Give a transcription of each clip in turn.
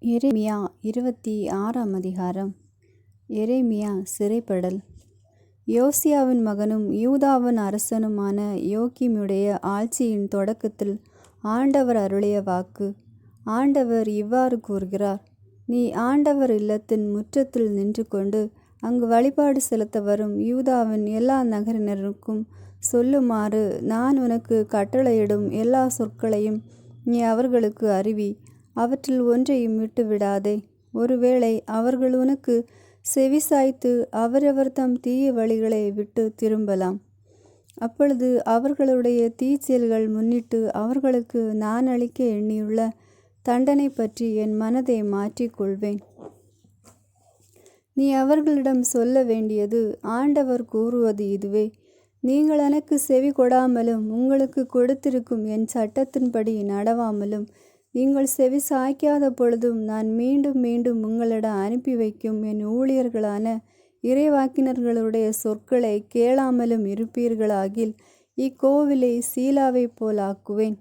எரேமியா 26ஆம் அதிகாரம். எரேமியா சிறைப்படல். யோசியாவின் மகனும் யூதாவின் அரசனுமான யோக்கிமுடைய ஆட்சியின் தொடக்கத்தில் ஆண்டவர் அருளிய வாக்கு. ஆண்டவர் இவ்வாறு கூறுகிறார்: நீ ஆண்டவர் இல்லத்தின் முற்றத்தில் நின்று கொண்டு அங்கு வழிபாடு செலுத்த வரும் யூதாவின் எல்லா நகரினருக்கும் சொல்லுமாறு நான் உனக்கு கட்டளையிடும் எல்லா சொற்களையும் நீ அவர்களுக்கு அறிவி. அவற்றில் ஒன்றையும் விட்டுவிடாதே. ஒருவேளை அவர்கள் உனக்கு செவிசாய்த்து அவரவர் தம் தீய வழிகளை விட்டு திரும்பலாம். அப்பொழுது அவர்களுடைய தீச்செயல்கள் முன்னிட்டு அவர்களுக்கு நான் அளிக்க எண்ணியுள்ள தண்டனை பற்றி என் மனதை மாற்றிக்கொள்வேன். நீ அவர்களிடம் சொல்ல வேண்டியது, ஆண்டவர் கூறுவது இதுவே: நீங்கள் எனக்கு செவி கொடாமலும் உங்களுக்கு கொடுத்திருக்கும் என் சட்டத்தின்படி நடவாமலும் நீங்கள் செவி சாய்க்காத பொழுதும் நான் மீண்டும் மீண்டும் உங்களிடம் அனுப்பி வைக்கும் என் ஊழியர்களான இறைவாக்கினர்களுடைய சொற்களை கேளாமலும் இருப்பீர்களாகில் இக்கோவிலை சீலாவைப் போல் ஆக்குவேன்.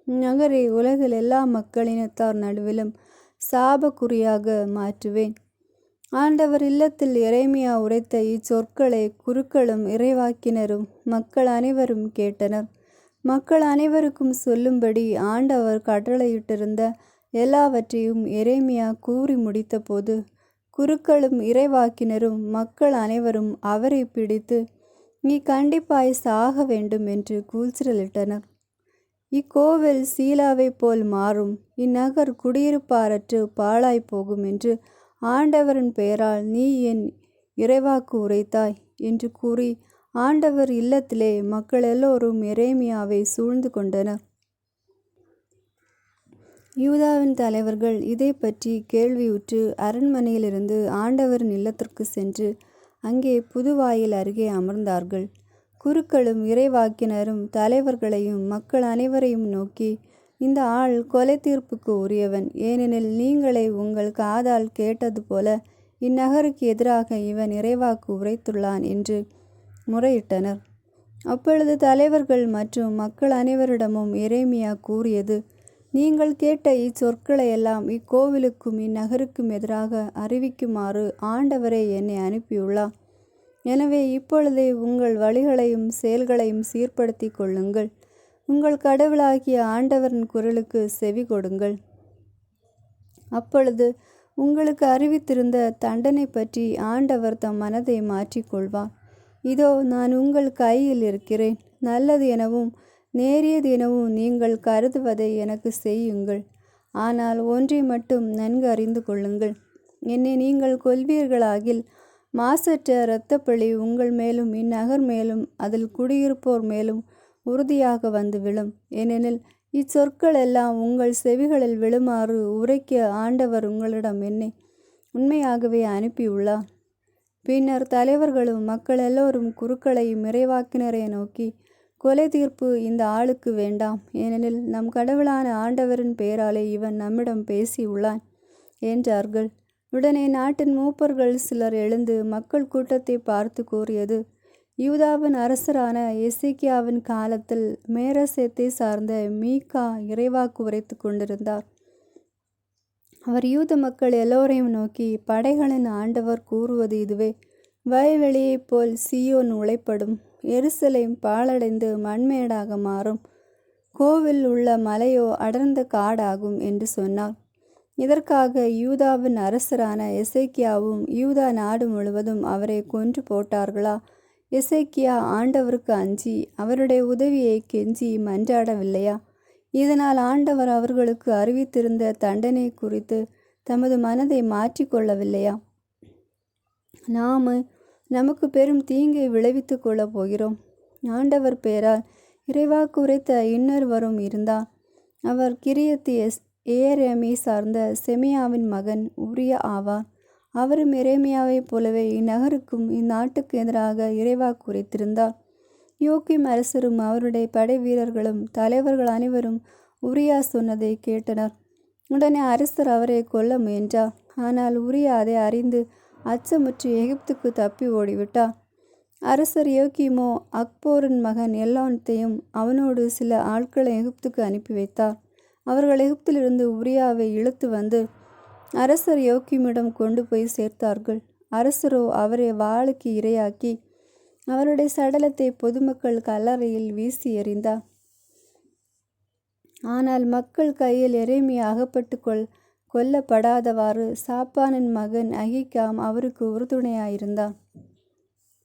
நகரை உலகில் எல்லா மக்களினத்தார் நடுவிலும் சாபக்குறியாக மாற்றுவேன். ஆண்டவர் இல்லத்தில் எரேமியா உரைத்த இச்சொற்களை குருக்களும் இறைவாக்கினரும் மக்கள் அனைவரும் கேட்டனர். மக்கள் அனைவருக்கும் சொல்லும்படி ஆண்டவர் கட்டளையிட்டிருந்த எல்லாவற்றையும் எரேமியா கூறி முடித்தபோது குருக்களும் இறைவாக்கினரும் மக்கள் அனைவரும் அவரை பிடித்து, நீ கண்டிப்பாய் சாக வேண்டும் என்று கூச்சலிட்டனர். இக்கோவில் சீலாவைப் போல் மாறும், இந்நகர் குடியிருப்பாரற்று பாழாய் போகும் என்று ஆண்டவரின் பெயரால் நீ என் இறைவாக்கு உரைத்தாய் என்று கூறி ஆண்டவர் இல்லத்திலே மக்கள் எல்லோரும் எரேமியாவை சூழ்ந்து கொண்டனர். யூதாவின் தலைவர்கள் இதை பற்றி கேள்வியுற்று அரண்மனையிலிருந்து ஆண்டவரின் இல்லத்திற்கு சென்று அங்கே புதுவாயில் அருகே அமர்ந்தார்கள். குருக்களும் இறைவாக்கினரும் தலைவர்களையும் மக்கள் அனைவரையும் நோக்கி, இந்த ஆள் கொலை தீர்ப்புக்கு உரியவன். ஏனெனில் நீங்களே உங்கள் காதால் கேட்டது போல இந்நகருக்கு எதிராக இவன் இறைவாக்கு உரைத்துள்ளான் என்று முறையிட்டனர். அப்பொழுது தலைவர்கள் மற்றும் மக்கள் அனைவரிடமும் எரேமியா கூறியது: நீங்கள் கேட்ட இச்சொற்களை எல்லாம் இக்கோவிலுக்கும் இந்நகருக்கும் எதிராக அறிவிக்குமாறு ஆண்டவரே என்னை அனுப்பியுள்ளார். எனவே இப்பொழுதே உங்கள் வழிகளையும் செயல்களையும் சீர்படுத்தி கொள்ளுங்கள். உங்கள் கடவுளாகிய ஆண்டவரின் குரலுக்கு செவி கொடுங்கள். அப்பொழுது உங்களுக்கு அறிவித்திருந்த தண்டனை பற்றி ஆண்டவர் தம் மனதை மாற்றிக்கொள்வார். இதோ நான் உங்கள் கையில் இருக்கிறேன். நல்லது எனவும் நேரியது எனவும் நீங்கள் கருதுவதை எனக்கு செய்யுங்கள். ஆனால் ஒன்றை மட்டும் நன்கு அறிந்து கொள்ளுங்கள்: என்னை நீங்கள் கொல்வீர்களாகில் மாசற்ற இரத்தப்பழி உங்கள் மேலும் இந்நகர் மேலும் அதில் குடியிருப்போர் மேலும் உறுதியாக வந்து விழும். ஏனெனில் இச்சொற்கள் எல்லாம் உங்கள் செவிகளில் விழுமாறு உரைக்க ஆண்டவர் உங்களிடம் என்னை உண்மையாகவே அனுப்பியுள்ளார். பின்னர் தலைவர்களும் மக்கள் எல்லோரும் குருக்களையும் இறைவாக்கினரை நோக்கி, கொலை தீர்ப்பு இந்த ஆளுக்கு வேண்டாம். ஏனெனில் நம் கடவுளான ஆண்டவரின் பெயராலே இவன் நம்மிடம் பேசியுள்ளான் என்றார்கள். உடனே நாட்டின் மூப்பர்கள் சிலர் எழுந்து மக்கள் கூட்டத்தை பார்த்து கூறியது: யூதாவின் அரசரான எசேக்கியாவின் காலத்தில் மேரசேத்தை சார்ந்த மீகா இறைவாக்கு உரைத்து கொண்டிருந்தார். அவர் யூத மக்கள் எல்லோரையும் நோக்கி, படைகளின் ஆண்டவர் கூறுவது இதுவே: வயல்வெளியைப் போல் சீயோன் உளைப்படும், எருசலேம் பாழடைந்து மண்மேடாக மாறும், கோவில் உள்ள மலையோ அடர்ந்த காடாகும் என்று சொன்னார். இதற்காக யூதாவின் அரசரான எசேக்கியாவும் யூதா நாடு முழுவதும் அவரை கொன்று போட்டார்களா? எசேக்கியா ஆண்டவருக்கு அஞ்சி அவருடைய உதவியை கெஞ்சி மன்றாடவில்லையா? இதனால் ஆண்டவர் அவர்களுக்கு அறிவித்திருந்த தண்டனை குறித்து தமது மனதை மாற்றிக்கொள்ளவில்லையா? நமக்கு பெரும் தீங்கை விளைவித்து கொள்ளப் போகிறோம். ஆண்டவர் பெயரால் இறைவாக்கு உரைத்த இன்னொருவரும் இருந்தார். அவர் கிரியத்து ஏரேமை சார்ந்த செமியாவின் மகன் உரியா ஆவார். அவரும் எரேமியாவைப் போலவே இந்நகருக்கும் இந்நாட்டுக்கு எதிராக இறைவாக்கு உரைத்திருந்தார். யோக்கிம் அரசரும் அவருடைய படை வீரர்களும் தலைவர்கள் அனைவரும் உரியா சொன்னதை கேட்டனர். உடனே அரசர் அவரை கொல்ல முயன்றார். ஆனால் உரியா அதை அறிந்து அச்சமுற்று எகிப்துக்கு தப்பி ஓடிவிட்டார். அரசர் யோக்கிமோ அக்போரின் மகன் எல்லாத்தையும் அவனோடு சில ஆட்களை எகிப்துக்கு அனுப்பி வைத்தார். அவர்கள் எகிப்திலிருந்து உரியாவை இழுத்து வந்து அரசர் யோக்கியமிடம் கொண்டு போய் சேர்த்தார்கள். அரசரோ அவரை வாளுக்கு இரையாக்கி அவருடைய சடலத்தை பொதுமக்கள் கல்லறையில் வீசி எறிந்தார். ஆனால் மக்கள் கையில் எரேமியா அகப்பட்டு கொல்லப்படாதவாறு சாப்பானின் மகன் அகிகாம் அவருக்கு உறுதுணையாயிருந்தான்.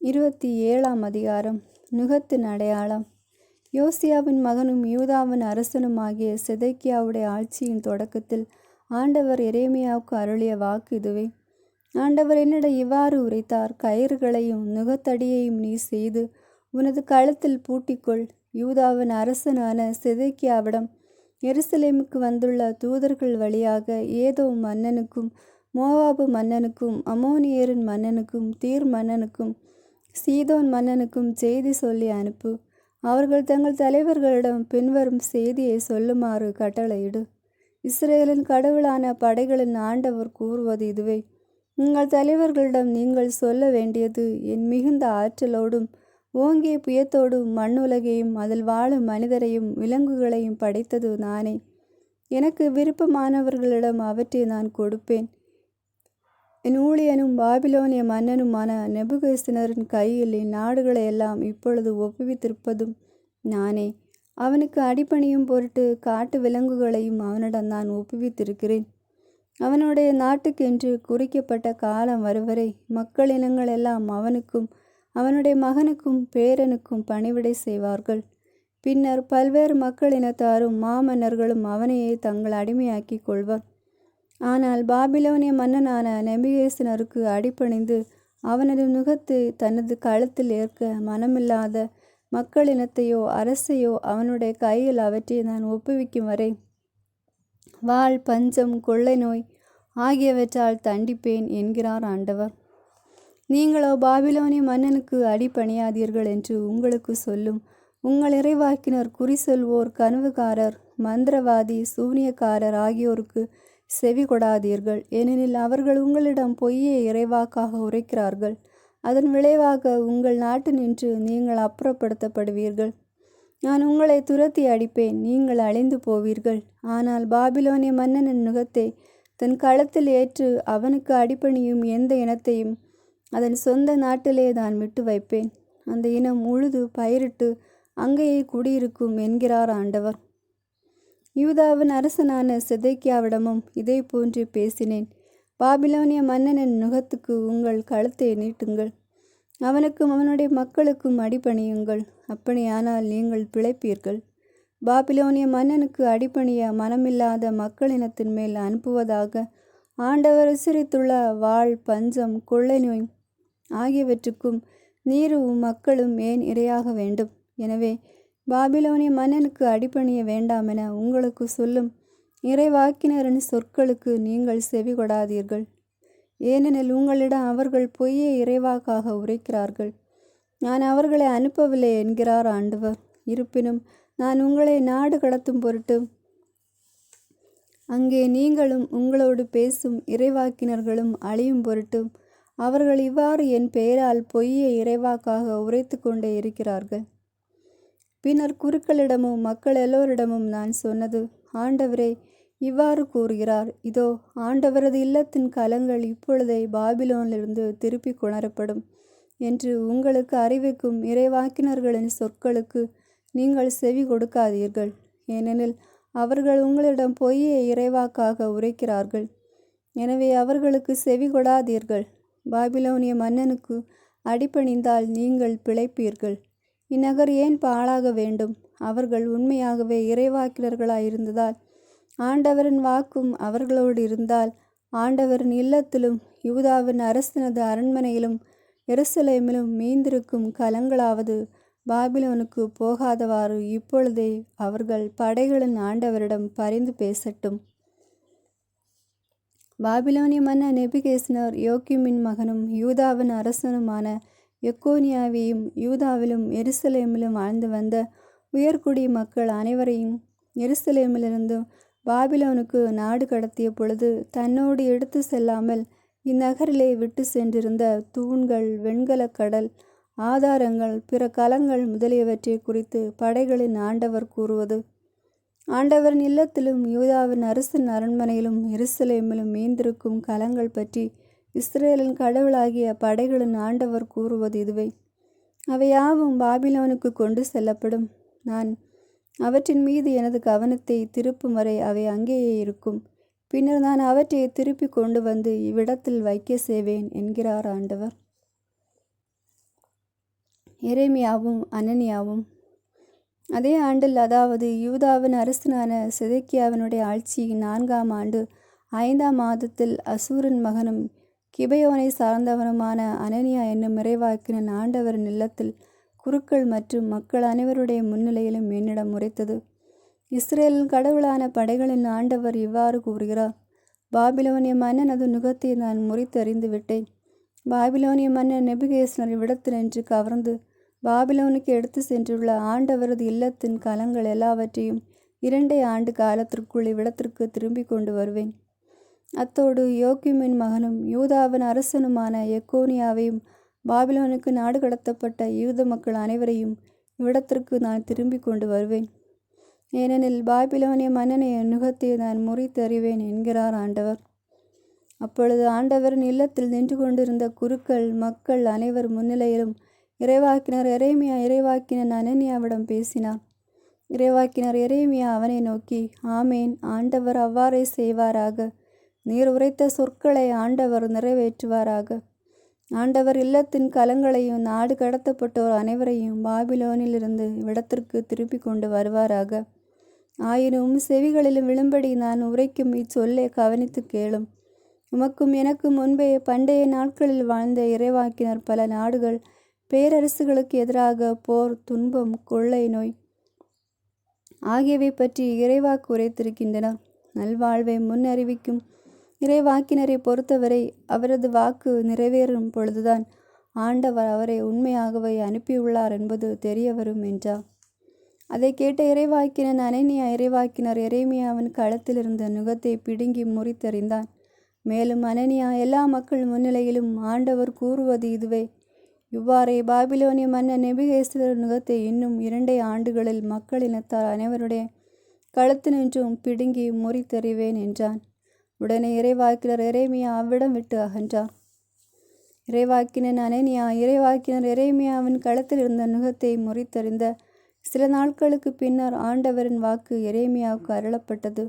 27ஆம் அதிகாரம். நுகத்தின் அடையாளம். யோசியாவின் மகனும் யூதாவின் அரசனுமாகிய செதேக்கியாவுடைய ஆட்சியின் தொடக்கத்தில் ஆண்டவர் எரேமியாவுக்கு அருளிய வாக்கு இதுவே. ஆண்டவர் என்னிடம் இவ்வாறு உரைத்தார்: கயிறுகளையும் நுகத்தடியையும் நீ செய்து உனது கழுத்தில் பூட்டிக்கொள். யூதாவின் அரசனான செதேக்கியாவிடம் எருசலேமுக்கு வந்துள்ள தூதர்கள் வழியாக ஏதோம் மன்னனுக்கும் மோவாபு மன்னனுக்கும் அம்மோனியரின் மன்னனுக்கும் தீர் மன்னனுக்கும் சீதோன் மன்னனுக்கும் செய்தி சொல்லி அனுப்பு. அவர்கள் தங்கள் தலைவர்களிடம் பின்வரும் செய்தியை சொல்லுமாறு கட்டளையிடு: இஸ்ரேலின் கடவுளான படைகளின் ஆண்டவர் கூறுவது இதுவே: உங்கள் தலைவர்களிடம் நீங்கள் சொல்ல வேண்டியது, என் மிகுந்த ஆற்றலோடும் ஓங்கிய புயத்தோடும் மண்ணுலகையும் அதில் வாழும் மனிதரையும் விலங்குகளையும் படைத்தது நானே. எனக்கு விருப்பமானவர்களிடம் அவற்றை நான் கொடுப்பேன். என் ஊழியனும் பாபிலோனிய மன்னனுமான நேபுகத்நேசரின் கையில் இந்நாடுகளை எல்லாம் இப்பொழுது ஒப்புவித்திருப்பதும் நானே. அவனுக்கு அடிபணியும் பொருட்டு காட்டு விலங்குகளையும் அவனிடம் நான் ஒப்புவித்திருக்கிறேன். அவனுடைய நாட்டுக்கென்று குறிக்கப்பட்ட காலம் வருவரை மக்களினங்கள் எல்லாம் அவனுக்கும் அவனுடைய மகனுக்கும் பேரனுக்கும் பணிவிடை செய்வார்கள். பின்னர் பல்வேறு மக்களினத்தாரும் மாமன்னர்களும் அவனையே தங்கள் அடிமையாக்கி கொள்வர். ஆனால் பாபிலோனிய மன்னனான நேபுகத்நேசருக்கு அடிபணிந்து அவனது நுகத்தை தனது கழுத்தில் ஏற்க மனமில்லாத மக்களினத்தையோ அரசையோ அவனுடைய கையில் அவற்றை நான் ஒப்புவிக்கும் வரை வாள், பஞ்சம், கொள்ளை நோய் ஆகியவற்றால் தண்டிப்பேன் என்கிறார் ஆண்டவர். நீங்களோ பாபிலோனிய மன்னனுக்கு அடிபணியாதீர்கள் என்று உங்களுக்கு சொல்லும் உங்கள் இறைவாக்கினர், குறி சொல்வோர், கனவுகாரர், மந்திரவாதி, சூனியக்காரர் ஆகியோருக்கு செவி கொடாதீர்கள். ஏனெனில் அவர்கள் உங்களிடம் பொய்யை இறைவாக்காக உரைக்கிறார்கள். அதன் விளைவாக உங்கள் நாட்டு நின்று நீங்கள் அப்புறப்படுத்தப்படுவீர்கள். நான் உங்களை துரத்தி அடிப்பேன், நீங்கள் அழிந்து போவீர்கள். ஆனால் பாபிலோனிய மன்னனின் நுகத்தை தன் களத்தில் ஏற்று அவனுக்கு அடிபணியும் எந்த இனத்தையும் அதன் சொந்த நாட்டிலே நான் விட்டு வைப்பேன். அந்த இனம் உழுது பயிரிட்டு அங்கேயே குடியிருக்கும் என்கிறார் ஆண்டவர். யூதாவின் அரசனான செதேக்கியாவிடமும் இதே போன்று பேசினேன். பாபிலோனிய மன்னனின் நுகத்துக்கு உங்கள் கழுத்தை நீட்டுங்கள், அவனுக்கும் அவனுடைய மக்களுக்கும் அடிபணியுங்கள். அப்படியானால் நீங்கள் பிழைப்பீர்கள். பாபிலோனிய மன்னனுக்கு அடிபணிய மனமில்லாத மக்களினத்தின் மேல் அனுப்புவதாக ஆண்டவர் எச்சரித்துள்ள வாள், பஞ்சம், கொள்ளை நோய் ஆகியவற்றுக்கும் நீரும் மக்களும் ஏன் இரையாக வேண்டும்? எனவே பாபிலோனிய மன்னனுக்கு அடிபணிய வேண்டாம் என உங்களுக்கு சொல்லும் இறைவாக்கினரின் சொற்களுக்கு நீங்கள் செவி கொடாதீர்கள். ஏனெனில் உங்களிடம் அவர்கள் பொய்யை இறைவாக்காக உரைக்கிறார்கள். நான் அவர்களை அனுப்பவில்லை என்கிறார் ஆண்டவர். இருப்பினும் நான் உங்களை நாடு கடத்தும் பொருட்டு அங்கே நீங்களும் உங்களோடு பேசும் இறைவாக்கினர்களும் அழியும் பொருட்டு அவர்கள் இவ்வாறு என் பெயரால் பொய்யை இறைவாக்காக உரைத்து கொண்டே இருக்கிறார்கள். பின்னர் குருக்களிடமும் மக்கள் எல்லோரிடமும் நான் சொன்னது: ஆண்டவரே இவ்வாறு கூறுகிறார்: இதோ, ஆண்டவரது இல்லத்தின் கலங்கள் இப்பொழுதே பாபிலோனிலிருந்து திருப்பி கொணரப்படும் என்று உங்களுக்கு அறிவிக்கும் இறைவாக்கினர்களின் சொற்களுக்கு நீங்கள் செவி கொடுக்காதீர்கள். ஏனெனில் அவர்கள் உங்களிடம் பொய்யை இறைவாக்காக உரைக்கிறார்கள். எனவே அவர்களுக்கு செவி கொடாதீர்கள். பாபிலோனிய மன்னனுக்கு அடிபணிந்தால் நீங்கள் பிழைப்பீர்கள். இந்நகர் ஏன் பாழாக வேண்டும்? அவர்கள் உண்மையாகவே இறைவாக்கினர்களாயிருந்ததால், ஆண்டவரின் வாக்கும் அவர்களோடு இருந்தால், ஆண்டவரின் இல்லத்திலும் யூதாவின் அரசனது அரண்மனையிலும் எருசலேமிலும் மீந்திருக்கும் கலங்களாவது பாபிலோனுக்கு போகாதவாறு இப்பொழுதே அவர்கள் படைகளின் ஆண்டவரிடம் பரிந்து பேசட்டும். பாபிலோனிய மன்னன் நேபுகத்நேசர் யோக்கியமின் மகனும் யூதாவின் அரசனுமான எக்கோனியாவையும் யூதாவிலும் எருசலேமிலும் வாழ்ந்து வந்த உயர்குடி மக்கள் அனைவரையும் எருசலேமிலிருந்து பாபிலோனுக்கு நாடு கடத்திய பொழுது தன்னோடு எடுத்து செல்லாமல் இந்நகரிலே விட்டு சென்றிருந்த தூண்கள், வெண்கலக் கடல் ஆதாரங்கள், பிற கலங்கள் முதலியவற்றை குறித்து படைகளின் ஆண்டவர் கூறுவது: ஆண்டவரின் இல்லத்திலும் யூதாவின் அரசன் அரண்மனையிலும் எருசலேமிலும் மீந்திருக்கும் கலங்கள் பற்றி இஸ்ரேலின் கடவுளாகிய படைகளின் ஆண்டவர் கூறுவது இதுவே: அவையாவும் பாபிலோனுக்கு கொண்டு செல்லப்படும். நான் அவற்றின் மீது எனது கவனத்தை திருப்பும் வரை அவை அங்கேயே இருக்கும். பின்னர் நான் அவற்றை திருப்பி கொண்டு வந்து இவ்விடத்தில் வைக்க செய்வேன் என்கிறார் ஆண்டவர். எரேமியாவும் அனனியாவும். அதே ஆண்டில், அதாவது யூதாவின் அரசனான செதக்கியாவினுடைய ஆட்சியின் 4ஆம் ஆண்டு 5ஆம் மாதத்தில், அசூரின் மகனும் கிபெயோனை சார்ந்தவனுமான அனனியா என்னும் இறைவாக்கினன் ஆண்டவரின் இல்லத்தில் குருக்கள் மற்றும் மக்கள் அனைவருடைய முன்னிலையிலும் என்னிடம் உரைத்தது: இஸ்ரேலின் கடவுளான படைகளின் ஆண்டவர் இவ்வாறு கூறுகிறார்: பாபிலோனிய மன்னனது நுகத்தை நான் முறித்தறிந்து விட்டேன். பாபிலோனிய மன்னன் நெபுகேஸ்னர் இவ்விடத்தினின்று கவர்ந்து பாபிலோனுக்கு எடுத்து சென்றுள்ள ஆண்டவரது இல்லத்தின் கலங்கள் எல்லாவற்றையும் 2 ஆண்டு காலத்திற்குள் இவ்விடத்திற்கு திரும்பி கொண்டு வருவேன். அத்தோடு யோக்கிமின் மகனும் யூதாவின் அரசனுமான எக்கோனியாவையும் பாபிலோனுக்கு நாடு கடத்தப்பட்ட யூத மக்கள் அனைவரையும் இவ்விடத்திற்கு நான் திரும்பி கொண்டு வருவேன். ஏனெனில் பாபிலோனிய மன்னனைய நுகத்தை நான் முறித்தறிவேன் என்கிறார் ஆண்டவர். அப்பொழுது ஆண்டவரின் இல்லத்தில் நின்று கொண்டிருந்த குருக்கள் மக்கள் அனைவர் முன்னிலையிலும் இறைவாக்கினர் எரேமியா இறைவாக்கினன் அனனியாவிடம் பேசினார். இறைவாக்கினர் எரேமியா அவனை நோக்கி: ஆமேன், ஆண்டவர் அவ்வாறே செய்வாராக. நீர் உரைத்த சொற்களை ஆண்டவர் நிறைவேற்றுவாராக. ஆண்டவர் இல்லத்தின் கலங்களையும் நாடு கடத்தப்பட்டோர் அனைவரையும் பாபிலோனிலிருந்து இவ்விடத்திற்கு திருப்பி கொண்டு வருவாராக. ஆயினும் செவிகளிலும் விழும்படி நான் உரைக்கும் இச்சொல்லை கவனித்து கேளும். உமக்கும் எனக்கும் முன்பே பண்டைய நாட்களில் வாழ்ந்த இறைவாக்கினர் பல நாடுகள் பேரரசுகளுக்கு எதிராக போர், துன்பம், கொள்ளை நோய் ஆகியவை பற்றி இறைவாக்கு உரைத்திருக்கின்றனர். நல்வாழ்வை முன்னறிவிக்கும் இறைவாக்கினரை பொறுத்தவரை அவரது வாக்கு நிறைவேறும் பொழுதுதான் ஆண்டவர் அவரை உண்மையாகவே அனுப்பியுள்ளார் என்பது தெரிய வரும் என்றார். அதை கேட்ட இறைவாக்கினன் அனனியா இறைவாக்கினர் எரேமியாவின் களத்திலிருந்த நுகத்தை பிடுங்கி முறித்தறிந்தான். மேலும் அனனியா எல்லா மக்கள் முன்னிலையிலும் ஆண்டவர் கூறுவது இதுவே: இவ்வாறே பாபிலோனிய மன்னன் நெபுகேஸ்னர் நுகத்தை இன்னும் 2 ஆண்டுகளில் மக்களினத்தார் அனைவருடைய களத்தினின்றும் பிடுங்கி முறித்தறிவேன் என்றான். உடனே இறைவாக்கினர் எரேமியா அவ்விடம் விட்டு அகன்றார். இறைவாக்கினன் அனனியா இறைவாக்கினர் எரேமியாவின் களத்தில் இருந்த நுகத்தை முறித்தறிந்த சில நாட்களுக்கு பின்னர் ஆண்டவரின் வாக்கு எரேமியாவுக்கு அருளப்பட்டது: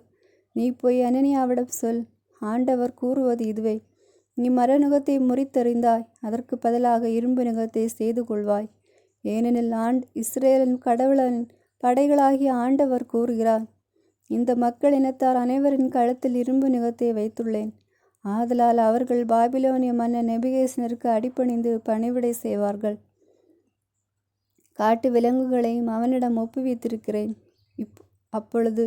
நீ போய் அனனியாவிடம் சொல். ஆண்டவர் கூறுவது இதுவே: நீ மரநுகத்தை முறித்தறிந்தாய், அதற்கு பதிலாக இரும்பு நுகத்தை செய்து கொள்வாய். ஏனெனில் இஸ்ரேலின் கடவுளின் படைகளாகிய ஆண்டவர் கூறுகிறார்: இந்த மக்கள் இனத்தார் அனைவரின் களத்தில் இரும்பு நுகத்தை வைத்துள்ளேன். ஆதலால் அவர்கள் பாபிலோனிய மன்னன் நெபுகேஸ்னருக்கு அடிபணிந்து பணிவிடை செய்வார்கள். காட்டு விலங்குகளையும் அவனிடம் ஒப்புவித்திருக்கிறேன். அப்பொழுது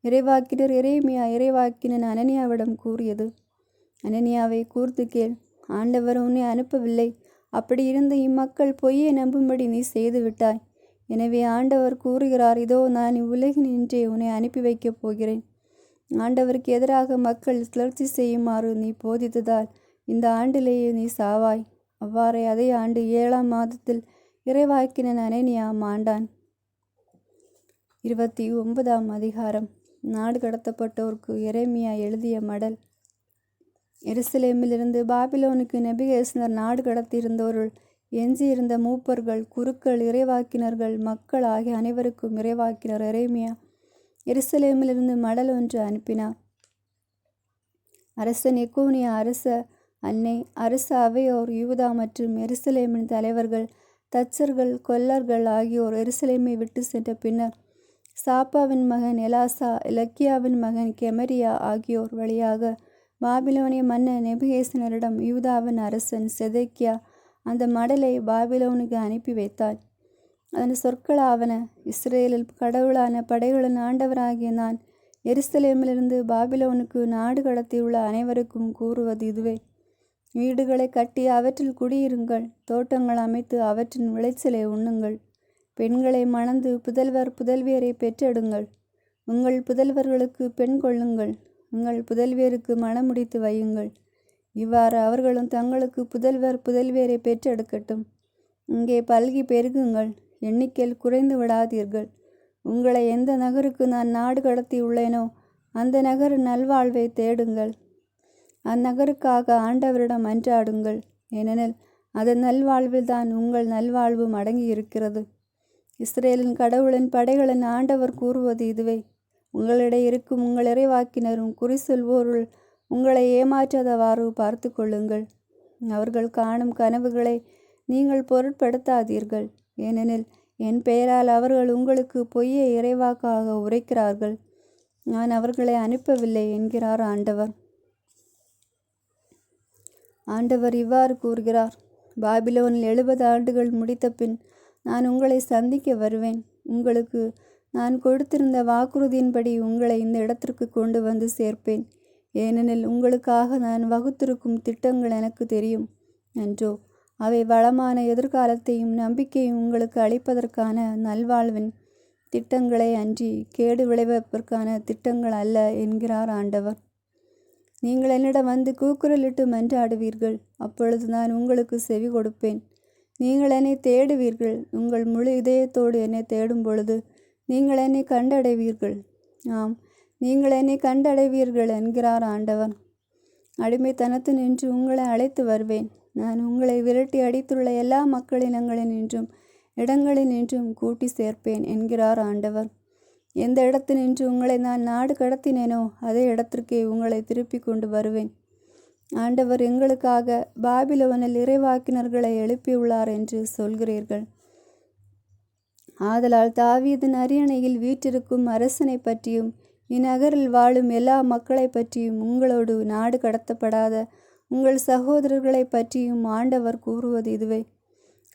இறைவாக்கினர் எரேமியா இறைவாக்கினன் அனனியாவிடம் கூறியது: அனனியாவை கூர்ந்து கேள். ஆண்டவர் உன்னை அனுப்பவில்லை. அப்படி இருந்த இம்மக்கள் பொய்யை நம்பும்படி நீ செய்து விட்டாய். எனவே ஆண்டவர் கூறுகிறார்: இதோ நான் இவ்வுலகினின்றே உன்னை அனுப்பி வைக்கப் போகிறேன். ஆண்டவருக்கு எதிராக மக்கள் கிளர்ச்சி செய்யுமாறு நீ போதித்ததால் இந்த ஆண்டிலேயே நீ சாவாய். அவ்வாறே அதே ஆண்டு 7ஆம் மாதத்தில் இறைவாக்கினன் அனனியா மாண்டான். 29ஆம் அதிகாரம். நாடு கடத்தப்பட்டோருக்கு எரேமியா எழுதிய மடல். எருசலேமிலிருந்து பாபிலோனுக்கு நெபுகேஸ்னர் நாடு கடத்தியிருந்தோருள் எஞ்சியிருந்த மூப்பர்கள், குருக்கள், இறைவாக்கினர்கள், மக்கள் ஆகிய அனைவருக்கும் இறைவாக்கினர் எரேமியா எருசலேமிலிருந்து மடல் ஒன்று அனுப்பினார். அரசன் எக்கோனியா, அரச அன்னை, அரச அவையோர், யூதா மற்றும் எருசலேமின் தலைவர்கள், தச்சர்கள், கொல்லர்கள் ஆகியோர் எருசலேமை விட்டு சென்ற பின்னர் சாப்பாவின் மகன் எலாசா, இலக்கியாவின் மகன் கெமரியா ஆகியோர் வழியாக பாபிலோனிய மன்னன் நெபுகேஸ்னரிடம் யூதாவின் அரசன் செதக்கியா அந்த மடலை பாபிலோனுக்கு அனுப்பி வைத்தார். அதன் சொற்களாவன: இஸ்ரேலில் கடவுளான படைகளின் ஆண்டவராகிய நான் எருசலேமிலிருந்து பாபிலோனுக்கு நாடு கடத்தியுள்ள அனைவருக்கும் கூறுவது இதுவே: வீடுகளை கட்டி அவற்றில் குடியிருங்கள். தோட்டங்கள் அமைத்து அவற்றின் விளைச்சலை உண்ணுங்கள். பெண்களை மணந்து புதல்வர் புதல்வியரை பெற்றெடுங்கள். உங்கள் புதல்வர்களுக்கு பெண் கொள்ளுங்கள். உங்கள் புதல்வியருக்கு மணமுடித்து வையுங்கள். இவ்வாறு அவர்களும் தங்களுக்கு புதல்வர் புதல்வியரை பெற்றெடுக்கட்டும். இங்கே பல்கி பெருகுங்கள். எண்ணிக்கையில் குறைந்து விடாதீர்கள். உங்களை எந்த நகருக்கு நான் நாடு கடத்தி உள்ளேனோ அந்த நகர் நல்வாழ்வை தேடுங்கள். அந்நகருக்காக ஆண்டவரிடம் மன்றாடுங்கள். ஏனெனில் அதன் நல்வாழ்வில் தான் உங்கள் நல்வாழ்வும் அடங்கி இருக்கிறது. இஸ்ரேலின் கடவுளின் படைகளின் ஆண்டவர் கூறுவது இதுவே: உங்களிடையே இருக்கும் உங்கள் இறைவாக்கினரும் குறி சொல்வோருள் உங்களை ஏமாற்றாதவாறு பார்த்து கொள்ளுங்கள். அவர்கள் காணும் கனவுகளை நீங்கள் பொருட்படுத்தாதீர்கள். ஏனெனில் என் பெயரால் அவர்கள் உங்களுக்கு பொய்யை இறைவாக்காக உரைக்கிறார்கள். நான் அவர்களை அனுப்பவில்லை என்கிறார் ஆண்டவர். ஆண்டவர் இவ்வாறு கூறுகிறார்: பாபிலோனில் 70 ஆண்டுகள் முடித்த பின் நான் உங்களை சந்திக்க வருவேன். உங்களுக்கு நான் கொடுத்திருந்த வாக்குறுதியின்படி உங்களை இந்த இடத்திற்கு கொண்டு வந்து சேர்ப்பேன். ஏனெனில் உங்களுக்காக நான் வகுத்திருக்கும் திட்டங்கள் எனக்கு தெரியும். அன்றோ, அவை வளமான எதிர்காலத்தையும் நம்பிக்கையும் உங்களுக்கு அளிப்பதற்கான நல்வாழ்வின் திட்டங்களே அன்றி கேடு விளைவிப்பதற்கான திட்டங்கள் அல்ல என்கிறார் ஆண்டவர். நீங்கள் என்னிடம் வந்து கூக்குரலிட்டு மன்றாடுவீர்கள், அப்பொழுது நான் உங்களுக்கு செவி கொடுப்பேன். நீங்கள் என்னை தேடுவீர்கள், உங்கள் முழு இதயத்தோடு என்னை தேடும் பொழுது நீங்கள் என்னை கண்டடைவீர்கள். ஆம், நீங்கள் என்னை கண்டடைவீர்கள் என்கிறார் ஆண்டவர். அடிமைத்தனத்தினின்று உங்களை அழைத்து வருவேன். நான் உங்களை விரட்டி அடித்துள்ள எல்லா மக்களினங்களினின்றும் இடங்களினின்றும் கூட்டி சேர்ப்பேன் என்கிறார் ஆண்டவர். எந்த இடத்தினின்று உங்களை நான் நாடு கடத்தினேனோ அதே இடத்திற்கே உங்களை திருப்பி கொண்டு வருவேன். ஆண்டவர் எங்களுக்காக பாபிலோனில் இறைவாக்கினர்களை எழுப்பியுள்ளார் என்று சொல்கிறீர்கள். ஆதலால் தாவீதின் அரியணையில் வீற்றிருக்கும் அரசனை பற்றியும் இந்நகரில் வாழும் எல்லா மக்களை பற்றியும் உங்களோடு நாடு கடத்தப்படாத உங்கள் சகோதரர்களை பற்றியும் ஆண்டவர் கூறுவது இதுவே: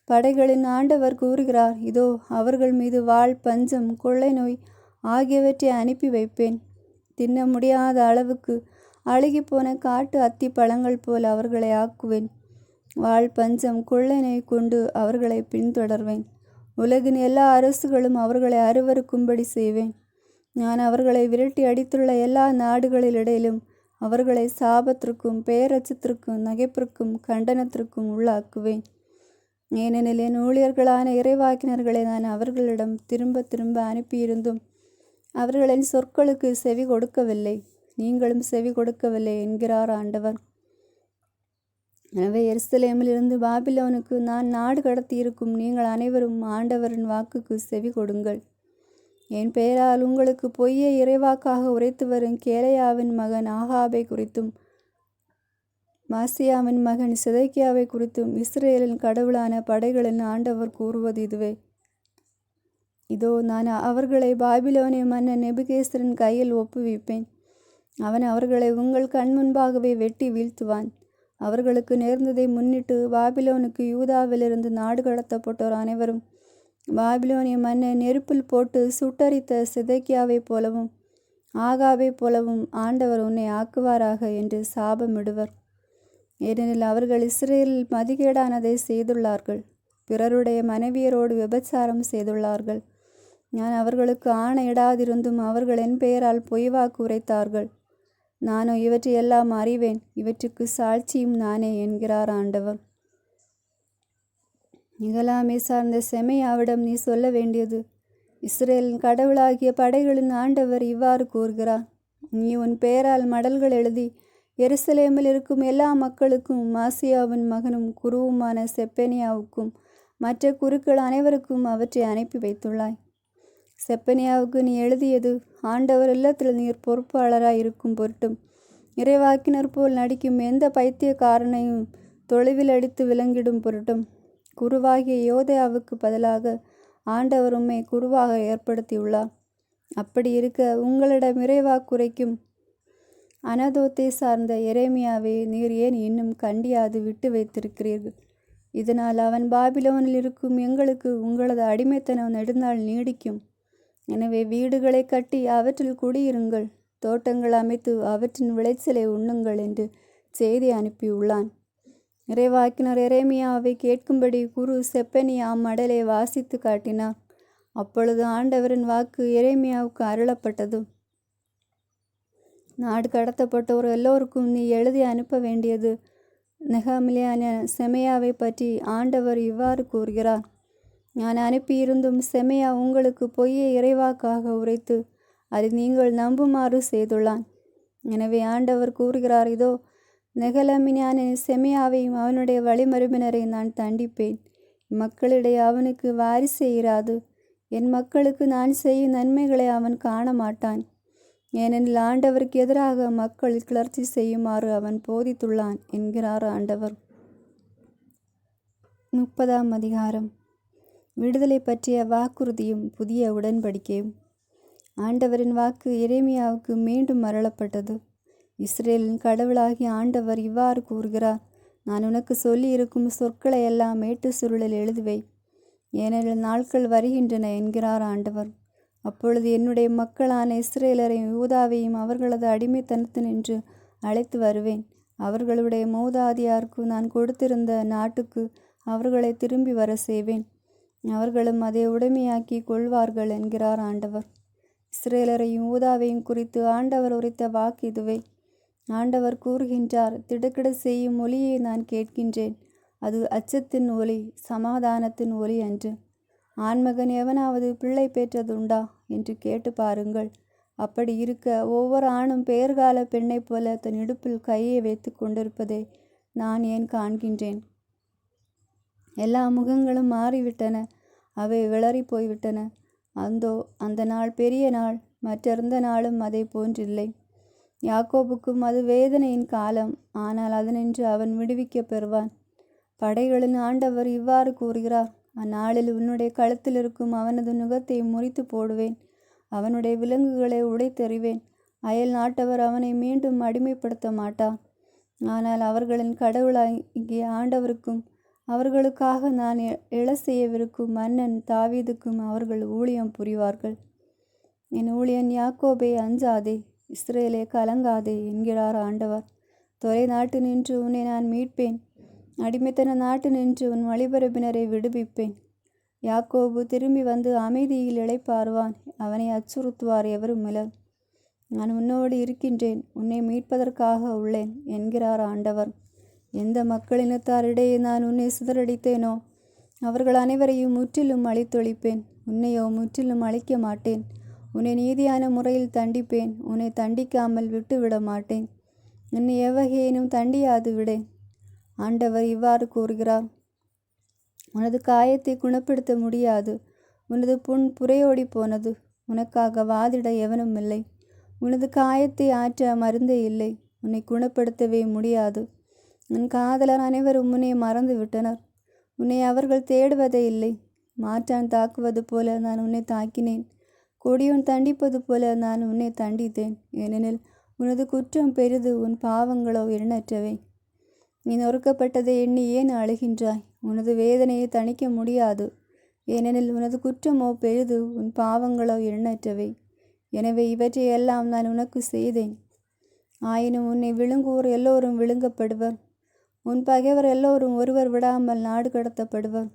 படைகளின் ஆண்டவர் கூறுகிறார், இதோ அவர்கள் மீது வாள், பஞ்சம், கொள்ளை நோய் ஆகியவற்றை அனுப்பி வைப்பேன். தின்ன முடியாத அளவுக்கு அழுகிப்போன காட்டு அத்தி பழங்கள் போல் அவர்களை ஆக்குவேன். வாள், பஞ்சம், கொள்ளை நோய் கொண்டு அவர்களை பின்தொடர்வேன். உலகின் எல்லா அரசுகளும் அவர்களை அருவருக்கும்படி செய்வேன். நான் அவர்களை விரட்டி அடித்துள்ள எல்லா நாடுகளிடையிலும் அவர்களை சாபத்திற்கும் பேரச்சத்திற்கும் நகைப்பிற்கும் கண்டனத்திற்கும் உள்ளாக்குவேன். ஏனெனில் என் ஊழியர்களான இறைவாக்கினர்களை நான் அவர்களிடம் திரும்ப திரும்ப அனுப்பியிருந்தும் அவர்களின் சொற்களுக்கு செவி கொடுக்கவில்லை. நீங்களும் செவி கொடுக்கவில்லை என்கிறார் ஆண்டவர். எனவே எருசலேமிலிருந்து பாபிலோனுக்கு நான் நாடு கடத்தியிருக்கும் நீங்கள் அனைவரும் ஆண்டவரின் வாக்குக்கு செவி கொடுங்கள். என் பெயரால் உங்களுக்கு பொய்யை இறைவாக்காக உரைத்து வரும் கேலையாவின் மகன் ஆகாபை குறித்தும் மாசியாவின் மகன் சிதேக்கியாவை குறித்தும் இஸ்ரேலின் கடவுளான படைகளின் ஆண்டவர் கூறுவது இதுவே: இதோ நான் அவர்களை பாபிலோனிய மன்னன் நெபுகேசரின் கையில் ஒப்புவிப்பேன். அவன் அவர்களை உங்கள் கண் முன்பாகவே வெட்டி வீழ்த்துவான். அவர்களுக்கு நேர்ந்ததை முன்னிட்டு பாபிலோனுக்கு யூதாவிலிருந்து நாடு கடத்தப்பட்டோர் அனைவரும் பாபிலோனிய மன்னன் நெருப்பில் போட்டு சுட்டரித்த சிதேக்கியாவை போலவும் ஆகாவை போலவும் ஆண்டவர் உன்னை ஆக்குவாராக என்று சாபமிடுவர். ஏனெனில் அவர்கள் இஸ்ரேலில் மதிகேடானதை செய்துள்ளார்கள். பிறருடைய மனைவியரோடு விபச்சாரம் செய்துள்ளார்கள். நான் அவர்களுக்கு ஆணையிடாதிருந்தும் அவர்கள் என் பெயரால் பொய்வாக்கு உரைத்தார்கள். நானோ இவற்றையெல்லாம் அறிவேன், இவற்றுக்கு சாட்சியும் நானே என்கிறார் ஆண்டவர். நிகழாமை சார்ந்த செமையாவிடம் நீ சொல்ல வேண்டியது: இஸ்ரேலின் கடவுளாகிய படைகளின் ஆண்டவர் இவ்வாறு கூறுகிறார்: நீ உன் பெயரால் மடல்கள் எழுதி எருசலேமில் இருக்கும் எல்லா மக்களுக்கும் மாசியாவின் மகனும் குருவுமான செப்பனியாவுக்கும் மற்ற குருக்கள் அனைவருக்கும் அவற்றை அனுப்பி வைத்துள்ளாய். செப்பனியாவுக்கு நீ எழுதியது: ஆண்டவர் இல்லத்தில் நீர் பொறுப்பாளராய் இருக்கும் பொருட்டும் இறைவாக்கினர் போல் நடிக்கும் எந்த பைத்தியக்காரனையும் தொலைவில் அடித்து விலங்கிடும் பொருட்டும் குருவாகிய யோதயாவுக்கு பதிலாக ஆண்டவர் உம்மை குருவாக ஏற்படுத்தியுள்ளார். அப்படி இருக்க உங்களிடம் இறைவாக்குரைக்கும் அனதோத்தை சார்ந்த எரேமியாவை நீர் ஏன் இன்னும் கண்டியாது விட்டு வைத்திருக்கிறீர்கள்? இதனால் அவன் பாபிலோனில் இருக்கும் எங்களுக்கு உங்களது அடிமைத்தனம் நெடுநாள் நீடிக்கும். எனவே வீடுகளை கட்டி அவற்றில் குடியிருங்கள், தோட்டங்கள் அமைத்து அவற்றின் விளைச்சலை உண்ணுங்கள் என்று செய்தி அனுப்பியுள்ளான். இறைவாக்கினர் எரேமியாவை கேட்கும்படி குரு செப்பனியா மடலை வாசித்து காட்டினார். அப்பொழுது ஆண்டவரின் வாக்கு எரேமியாவுக்கு அருளப்பட்டது: நாடு கடத்தப்பட்டோர் எல்லோருக்கும் நீ எழுதி அனுப்ப வேண்டியது: நெகமிலியான செமையாவை பற்றி ஆண்டவர் இவ்வாறு கூறுகிறார்: நான் அனுப்பியிருந்தும் செமையா உங்களுக்கு பொய்யை இறைவாக்காக உரைத்து அதை நீங்கள் நம்புமாறு செய்துள்ளான். எனவே ஆண்டவர் கூறுகிறார், இதோ நெகலமினான செமையாவையும் அவனுடைய வழிமரபினரை நான் தண்டிப்பேன். மக்களிடையே அவனுக்கு வாரிசே இராது. என் மக்களுக்கு நான் செய்யும் நன்மைகளை அவன் காண மாட்டான். ஏனெனில் ஆண்டவருக்கு எதிராக மக்கள் கிளர்ச்சி செய்யுமாறு அவன் போதித்துள்ளான் என்கிறார் ஆண்டவர். 30ஆம் அதிகாரம். விடுதலை பற்றிய வாக்குறுதியும் புதிய உடன்படிக்கையும். ஆண்டவரின் வாக்கு எரேமியாவுக்கு மீண்டும் அருளப்பட்டது. இஸ்ரேலின் கடவுளாகிய ஆண்டவர் இவ்வாறு கூறுகிறார், நான் உனக்கு சொல்லி இருக்கும் சொற்களை எல்லாம் மேட்டு சுருளில் எழுதுவை. ஏனெனில் நாட்கள் வருகின்றன என்கிறார் ஆண்டவர். அப்பொழுது என்னுடைய மக்களான இஸ்ரேலரையும் யூதாவையும் அவர்களது அடிமைத்தனத்தினின்று அழைத்து வருவேன். அவர்களுடைய மூதாதியாருக்கு நான் கொடுத்திருந்த நாட்டுக்கு அவர்களை திரும்பி வர செய்வேன். அவர்களும் அதை உடைமையாக்கி கொள்வார்கள் என்கிறார் ஆண்டவர். இஸ்ரேலரையும் யூதாவையும் குறித்து ஆண்டவர் உரைத்த வாக்கு இதுவே. ஆண்டவர் கூறுகின்றார், திடுக்கிட செய்யும் ஒலியை நான் கேட்கின்றேன். அது அச்சத்தின் ஒலி, சமாதானத்தின் ஒலி அன்று. ஆண்மகன் எவனாவது பிள்ளை பெற்றதுண்டா என்று கேட்டு பாருங்கள். அப்படி இருக்க ஒவ்வொரு ஆணும் பெயர்கால பெண்ணைப் போல தன் இடுப்பில் கையை வைத்து கொண்டிருப்பதை நான் ஏன் காண்கின்றேன்? எல்லா முகங்களும் மாறிவிட்டன, அவை விளறி போய்விட்டன. அந்தோ அந்த நாள் பெரிய நாள், மற்றெந்த நாளும் அதை போன்றில்லை. யாக்கோபுக்கும் அது வேதனையின் காலம், ஆனால் அதனின்று அவன் விடுவிக்கப் பெறுவான். படைகளின் ஆண்டவர் இவ்வாறு கூறுகிறார், அந்நாளில் உன்னுடைய கழுத்தில் இருக்கும் அவனது நுகத்தை முறித்து போடுவேன். அவனுடைய விலங்குகளை உடைத்தெறிவேன். அயல் நாட்டவர் அவனை மீண்டும் அடிமைப்படுத்த மாட்டான். ஆனால் அவர்களின் கடவுளாகிய ஆண்டவருக்கும் அவர்களுக்காக நான் செய்யவிருக்கும் மன்னன் தாவீதுக்கும் அவர்கள் ஊழியம் புரிவார்கள். என் ஊழியன் யாக்கோபே, அஞ்சாதே, இஸ்ரேலே கலங்காதே என்கிறார் ஆண்டவர். தொலை நாட்டு நின்று உன்னை நான் மீட்பேன். அடிமைத்தன நாட்டு நின்று உன் வழிபரப்பினரை விடுவிப்பேன். யாக்கோபு திரும்பி வந்து அமைதியில் இளைப்பாறுவான். அவனை அச்சுறுத்துவார் எவரும் இலர். நான் உன்னோடு இருக்கின்றேன், உன்னை மீட்பதற்காக உள்ளேன் என்கிறார் ஆண்டவர். எந்த மக்களினத்தாரிடையே நான் உன்னை சிதறடித்தேனோ அவர்கள் அனைவரையும் முற்றிலும் அழித்தொழிப்பேன். உன்னையோ முற்றிலும் அழிக்க மாட்டேன். உன்னை நீதியான முறையில் தண்டிப்பேன். உன்னை தண்டிக்காமல் விட்டுவிட மாட்டேன். உன்னை எவ்வகையேனும் தண்டியாது விடேன். ஆண்டவர் இவ்வாறு கூறுகிறார், உனது காயத்தை குணப்படுத்த முடியாது. உனது புண் புரையோடி போனது. உனக்காக வாதிட எவனும் இல்லை. உனது காயத்தை ஆற்ற மருந்தே இல்லை. உன்னை குணப்படுத்தவே முடியாது. உன் காதலர் அனைவரும் உன்னை மறந்து விட்டனர். உன்னை அவர்கள் தேடுவதே இல்லை. மாற்றான் தாக்குவது போல நான் உன்னை தாக்கினேன். கொடியோன் தண்டிப்பது போல நான் உன்னை தண்டித்தேன். ஏனெனில் உனது குற்றம் பெரிது, உன் பாவங்களோ எண்ணற்றவை. நீ நொறுக்கப்பட்டதை எண்ணி ஏன் அழுகின்றாய்? உனது வேதனையை தணிக்க முடியாது. ஏனெனில் உனது குற்றமோ பெரிது, உன் பாவங்களோ எண்ணற்றவை. எனவே இவற்றை எல்லாம் நான் உனக்கு செய்தேன். ஆயினும் உன்னை விழுங்குவோர் எல்லோரும் விழுங்கப்படுவர். உன் பகைவர் எல்லோரும் ஒருவர் விடாமல் நாடு கடத்தப்படுவர்.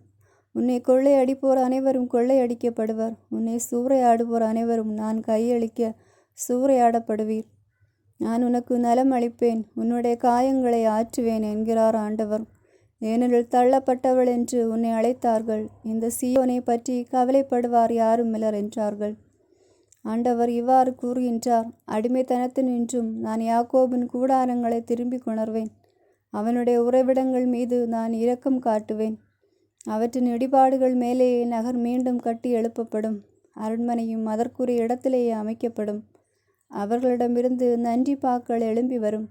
உன்னை கொள்ளையடிப்போர் அனைவரும் கொள்ளையடிக்கப்படுவர். உன்னை சூறையாடுவோர் அனைவரும் நான் கையளிக்க சூறையாடப்படுவீர். நான் உனக்கு நலம் அளிப்பேன், உன்னுடைய காயங்களை ஆற்றுவேன் என்கிறார் ஆண்டவர். ஏனெனில் தள்ளப்பட்டவள் என்று உன்னை அழைத்தார்கள். இந்த சீயோனை பற்றி கவலைப்படுவார் யாரும் இலர் என்றார்கள். ஆண்டவர் இவ்வாறு கூறுகின்றார், அடிமைத்தனத்தினின்றும் நான் யாக்கோபின் கூடாரங்களை திரும்பி கொணர்வேன். அவனுடைய உறைவிடங்கள் மீது நான் இரக்கம் காட்டுவேன். அவற்றின் இடிபாடுகள் மேலேயே நகர் மீண்டும் கட்டி எழுப்பப்படும். அரண்மனையும் அதற்குரிய இடத்திலேயே அமைக்கப்படும். அவர்களிடமிருந்து நன்றி பாக்கள் எழும்பி வரும்.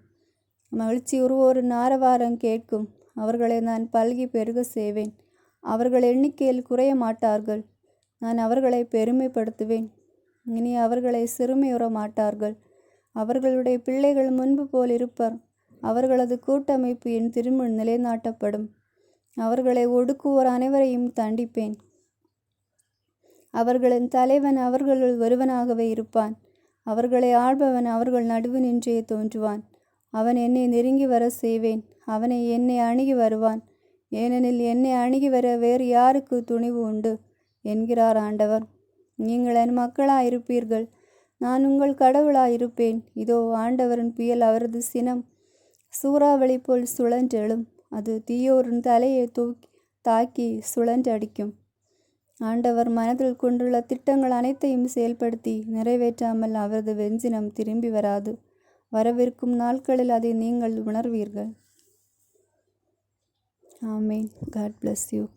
மகிழ்ச்சி உருவோரு நாரவாரம் கேட்கும். அவர்களை நான் பல்கி பெருக செய்வேன். அவர்கள் எண்ணிக்கையில் குறைய மாட்டார்கள். நான் அவர்களை பெருமைப்படுத்துவேன். இனி அவர்களை சிறுமையுற மாட்டார்கள். அவர்களுடைய பிள்ளைகள் முன்பு போல் இருப்பர். அவர்களது கூட்டமைப்பு என் திருமுன் நிலைநாட்டப்படும். அவர்களை ஒடுக்குவோர் அனைவரையும் தண்டிப்பேன். அவர்களின் தலைவன் அவர்களுள் ஒருவனாகவே இருப்பான். அவர்களை ஆள்பவன் அவர்கள் நடுவு நின்றே தோன்றுவான். அவன் என்னை நெருங்கி வர செய்வேன். அவனை என்னை அணுகி வருவான். ஏனெனில் என்னை அணுகி வர வேறு யாருக்கு துணிவு உண்டு என்கிறார் ஆண்டவர். நீங்கள் என் மக்களாயிருப்பீர்கள், நான் உங்கள் கடவுளாயிருப்பேன். இதோ ஆண்டவரின் புயல், அவரது சினம் சூறாவளி போல் சுழன்றெழும். அது தீயோரின் தலையை தாக்கி சுழன்றடிக்கும். ஆண்டவர் மனதில் கொண்டுள்ள திட்டங்கள் அனைத்தையும் செயல்படுத்தி நிறைவேற்றாமல் அவரது வெஞ்சினம் திரும்பி வராது. வரவிருக்கும் நாட்களில் அதை நீங்கள் உணர்வீர்கள். ஆமேன். God bless you.